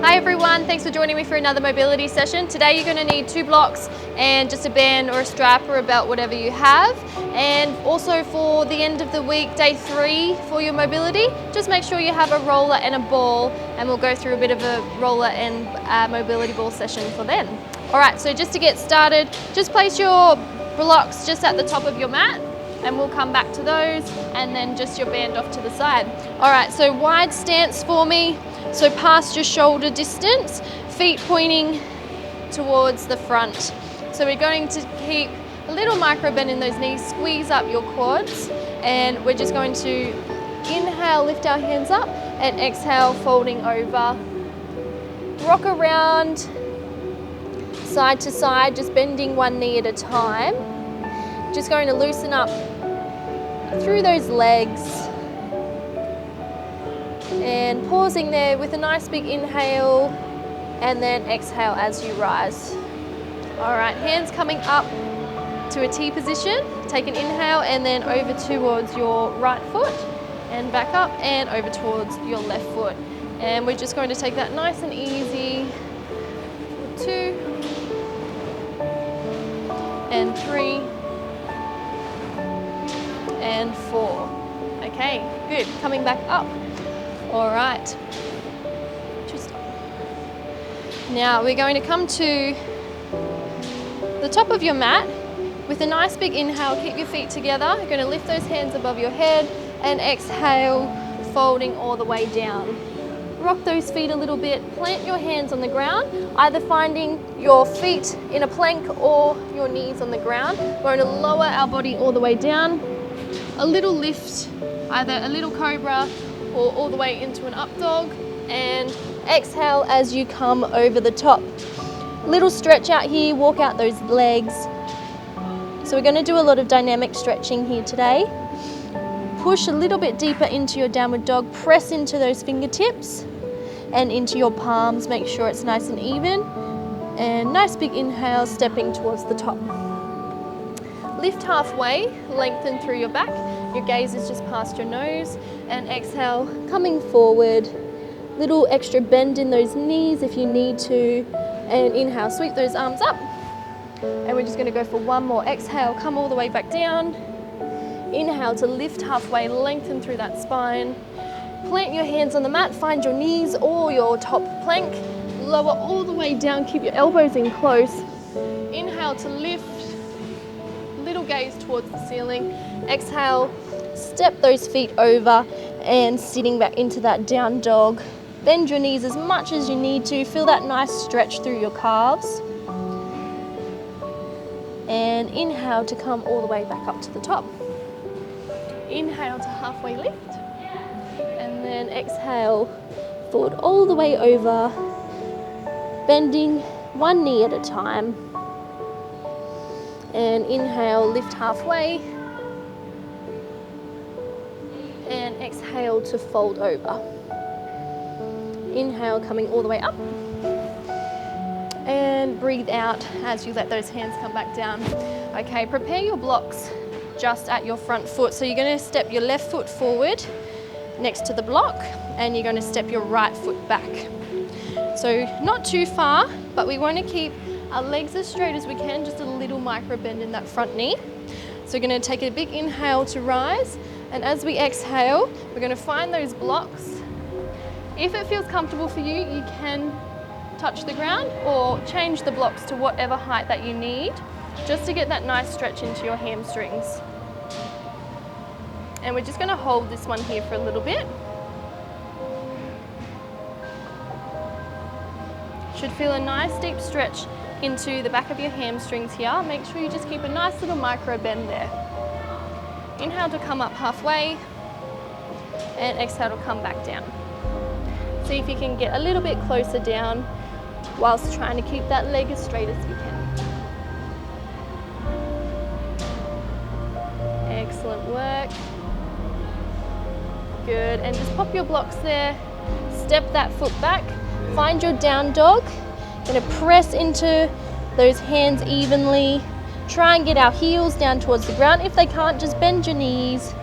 Hi everyone, thanks for joining me for another mobility session. Today you're going to need 2 blocks and just a band or a strap or a belt, whatever you have. And also for the end of the week, day 3 for your mobility, just make sure you have a roller and a ball, and we'll go through a bit of a roller and mobility ball session for then. Alright, so just to get started, just place your blocks just at the top of your mat, and we'll come back to those, and then just your band off to the side. Alright, so wide stance for me. So past your shoulder distance, feet pointing towards the front. So we're going to keep a little micro bend in those knees, squeeze up your quads, and we're just going to inhale, lift our hands up, and exhale, folding over. Rock around side to side, just bending one knee at a time. Just going to loosen up through those legs. And pausing there with a nice big inhale, and then exhale as you rise. All right, hands coming up to a T position. Take an inhale and then over towards your right foot, and back up and over towards your left foot. And we're just going to take that nice and easy. 2 and 3 and 4. Okay, good. Coming back up. All right. Now we're going to come to the top of your mat with a nice big inhale. Keep your feet together. You're going to lift those hands above your head and exhale, folding all the way down. Rock those feet a little bit. Plant your hands on the ground, either finding your feet in a plank or your knees on the ground. We're going to lower our body all the way down. A little lift, either a little cobra or all the way into an up dog, and exhale as you come over the top. Little stretch out here, walk out those legs. So we're going to do a lot of dynamic stretching here today. Push a little bit deeper into your downward dog, press into those fingertips and into your palms, make sure it's nice and even, and nice big inhale, stepping towards the top. Lift halfway, lengthen through your back. Your gaze is just past your nose, and exhale, coming forward. Little extra bend in those knees if you need to, and inhale, sweep those arms up. And we're just going to go for one more. Exhale, come all the way back down. Inhale to lift halfway, lengthen through that spine. Plant your hands on the mat, find your knees or your top plank. Lower all the way down, keep your elbows in close. Inhale to lift. Little gaze towards the ceiling. Exhale, step those feet over and sitting back into that down dog. Bend your knees as much as you need to. Feel that nice stretch through your calves. And inhale to come all the way back up to the top. Inhale to halfway lift. And then exhale, forward all the way over. Bending one knee at a time. And inhale, lift halfway, and exhale to fold over. Inhale, coming all the way up, and breathe out as you let those hands come back down. Okay, prepare your blocks just at your front foot. So you're going to step your left foot forward next to the block, and you're going to step your right foot back. So not too far, but we want to keep our legs as straight as we can, just a little micro bend in that front knee. So we're going to take a big inhale to rise, and as we exhale, we're going to find those blocks. If it feels comfortable for you, you can touch the ground or change the blocks to whatever height that you need, just to get that nice stretch into your hamstrings. And we're just going to hold this one here for a little bit. Should feel a nice deep stretch into the back of your hamstrings here. Make sure you just keep a nice little micro bend there. Inhale to come up halfway, and exhale to come back down. See if you can get a little bit closer down whilst trying to keep that leg as straight as you can. Excellent work. Good, and just pop your blocks there. Step that foot back. Find your down dog. Going to press into those hands evenly. Try and get our heels down towards the ground. If they can't, just bend your knees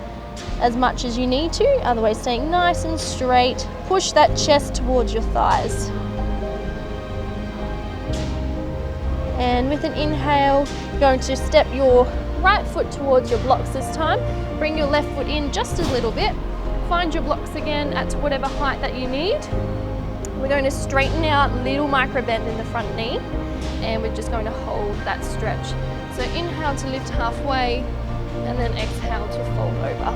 as much as you need to. Otherwise, staying nice and straight. Push that chest towards your thighs. And with an inhale, you're going to step your right foot towards your blocks this time. Bring your left foot in just a little bit. Find your blocks again at whatever height that you need. We're going to straighten out, little micro bend in the front knee, and we're just going to hold that stretch. So inhale to lift halfway, and then exhale to fold over.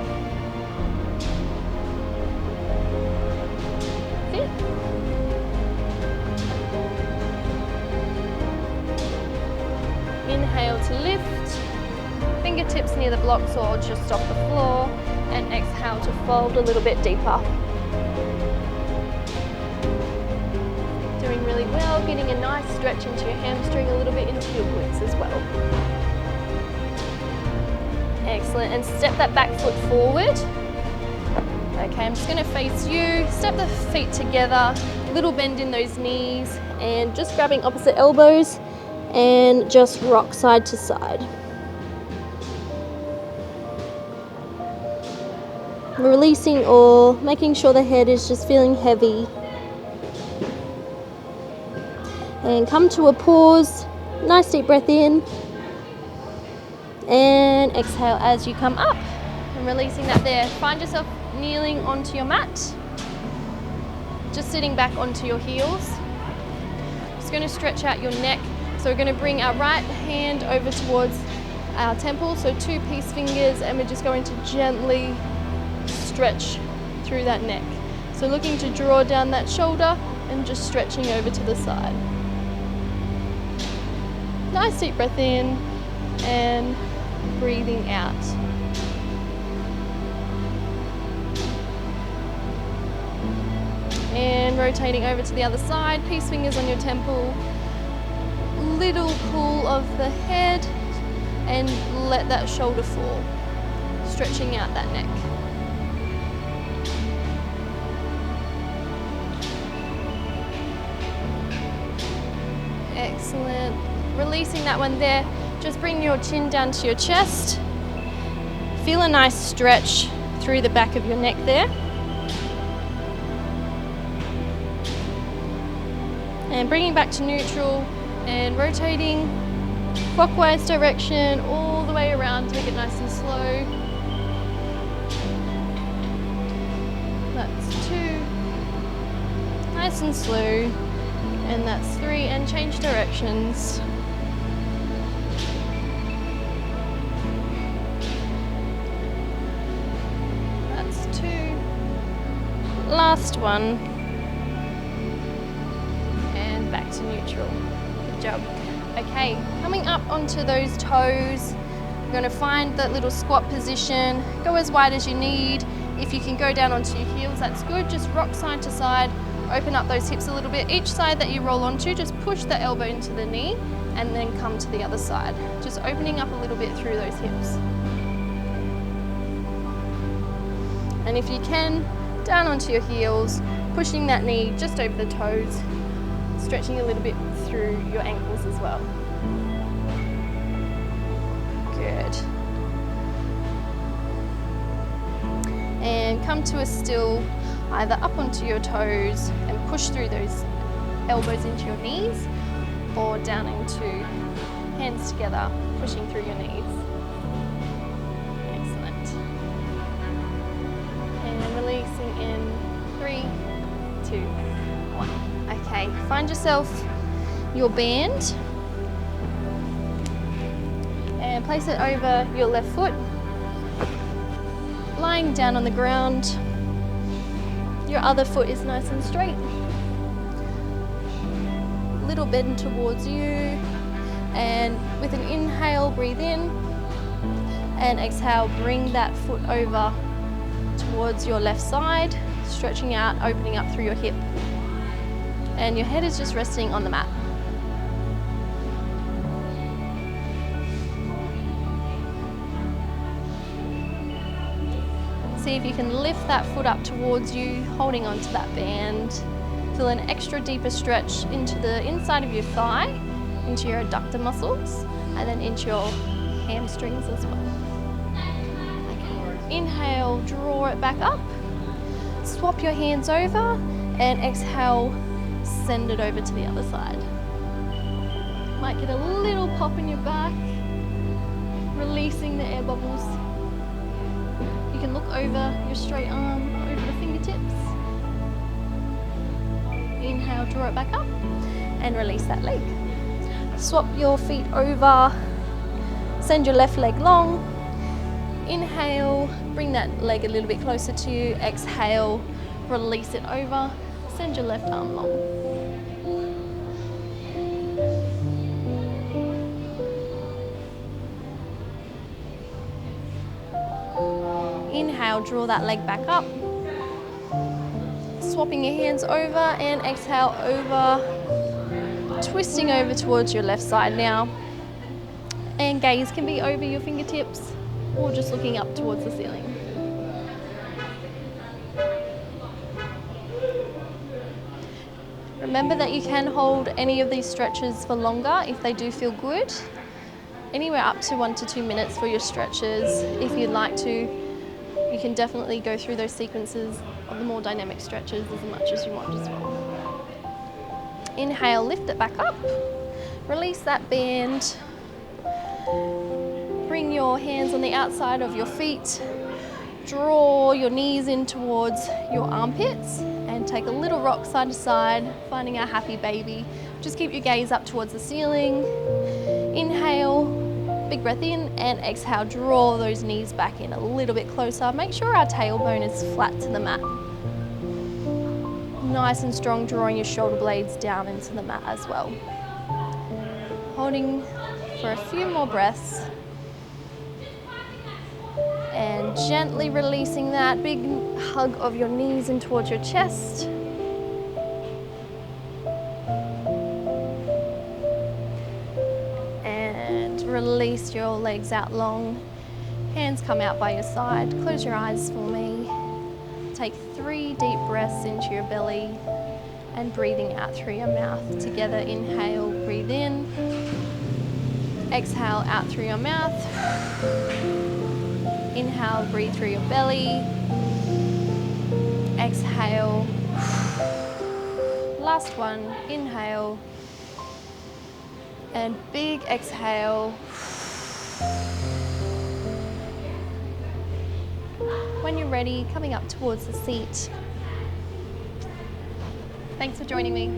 That's it. Inhale to lift, fingertips near the blocks or just off the floor, and exhale to fold a little bit deeper. Doing really well, getting a nice stretch into your hamstring, a little bit into your glutes as well. Excellent, and step that back foot forward. Okay, I'm just gonna face you, step the feet together, little bend in those knees, and just grabbing opposite elbows, and just rock side to side. Releasing all, making sure the head is just feeling heavy. And come to a pause, nice deep breath in, and exhale as you come up, and releasing that there. Find yourself kneeling onto your mat, just sitting back onto your heels. Just going to stretch out your neck. So we're going to bring our right hand over towards our temple, so 2 peace fingers, and we're just going to gently stretch through that neck. So looking to draw down that shoulder and just stretching over to the side. Nice deep breath in and breathing out. And rotating over to the other side, peace fingers on your temple. Little pull of the head and let that shoulder fall, stretching out that neck. Excellent. Releasing that one there. Just bring your chin down to your chest. Feel a nice stretch through the back of your neck there. And bringing back to neutral and rotating clockwise direction all the way around. Take it nice and slow. That's 2. Nice and slow. And that's 3, and change directions. That's 2. Last one. And back to neutral. Good job. Okay, coming up onto those toes, you're going to find that little squat position. Go as wide as you need. If you can go down onto your heels, that's good. Just rock side to side. Open up those hips a little bit. Each side that you roll onto, just push the elbow into the knee and then come to the other side. Just opening up a little bit through those hips. And if you can, down onto your heels, pushing that knee just over the toes, stretching a little bit through your ankles as well. Good. And come to a still, either up onto your toes and push through those elbows into your knees, or down into hands together, pushing through your knees. Excellent. And releasing in 3, 2, 1. Okay, find yourself your band and place it over your left foot, lying down on the ground. Your other foot is nice and straight. Little bend towards you, and with an inhale, breathe in, and exhale, bring that foot over towards your left side, stretching out, opening up through your hip. And your head is just resting on the mat. See if you can lift that foot up towards you, holding onto that band. Feel an extra deeper stretch into the inside of your thigh, into your adductor muscles, and then into your hamstrings as well. Okay. Inhale, draw it back up. Swap your hands over, and exhale, send it over to the other side. Might get a little pop in your back, releasing the air bubbles. You can look over your straight arm, over the fingertips. Inhale, draw it back up, and release that leg. Swap your feet over, send your left leg long. Inhale, bring that leg a little bit closer to you. Exhale, release it over, send your left arm long. Inhale, draw that leg back up. Swapping your hands over, and exhale over, twisting over towards your left side now. And gaze can be over your fingertips or just looking up towards the ceiling. Remember that you can hold any of these stretches for longer if they do feel good. Anywhere up to 1 to 2 minutes for your stretches. If you'd like to, you can definitely go through those sequences of the more dynamic stretches as much as you want as well. Inhale, lift it back up. Release that band. Bring your hands on the outside of your feet. Draw your knees in towards your armpits and take a little rock side to side, finding a happy baby. Just keep your gaze up towards the ceiling. Inhale, big breath in, and exhale, draw those knees back in a little bit closer. Make sure our tailbone is flat to the mat. Nice and strong, drawing your shoulder blades down into the mat as well. Holding for a few more breaths. And gently releasing that big hug of your knees in towards your chest. And release your legs out long. Hands come out by your side. Close your eyes for me. Take 3 deep breaths into your belly and breathing out through your mouth. Together, inhale, breathe in. Exhale out through your mouth. Inhale, breathe through your belly. Exhale. Last one, inhale. And big exhale. When you're ready, coming up towards the seat. Thanks for joining me.